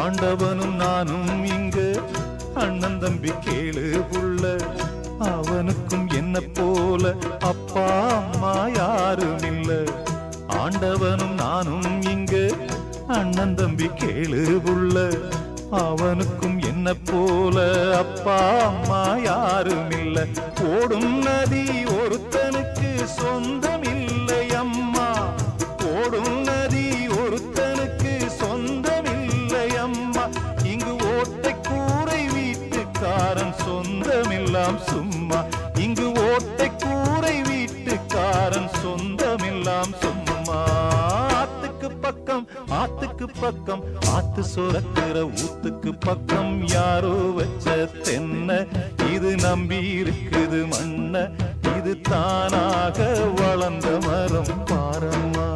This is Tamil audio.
ஆண்டவனும் நானும் இங்கு அண்ணன் தம்பி கேளு புள்ள, அவனுக்கும் என்ன போல அப்பா அம்மா யாரும் இல்ல. ஆண்டவனும் நானும் இங்கு அண்ணன் தம்பி கேளு புள்ள, அவனுக்கும் என்ன போல அப்பா அம்மா யாரும் இல்ல. ஓடும் நதி ஒருத்தனுக்கு சொந்தம் இல்லை அம்மா, ஓடும் நதி ஒருத்தனுக்கு சொந்தம் இல்லை அம்மா. இங்கு ஓட்டை கூரை வீட்டுக்காரன் சொந்தமெல்லாம் சும்மா, இங்கு ஓட்டை கூரை வீட்டுக்காரன் சொந்தமெல்லாம் சும்மா. ஆத்துக்கு பக்கம் ஆத்துக்கு பக்கம் ஆத்து சுரக்கிற ஊத்துக்கு பக்கம் யாரோ வச்ச தென்ன, இது நம்பி இருக்குது மண்ண, இது தானாக வளர்ந்த மரம் பாரம்மா.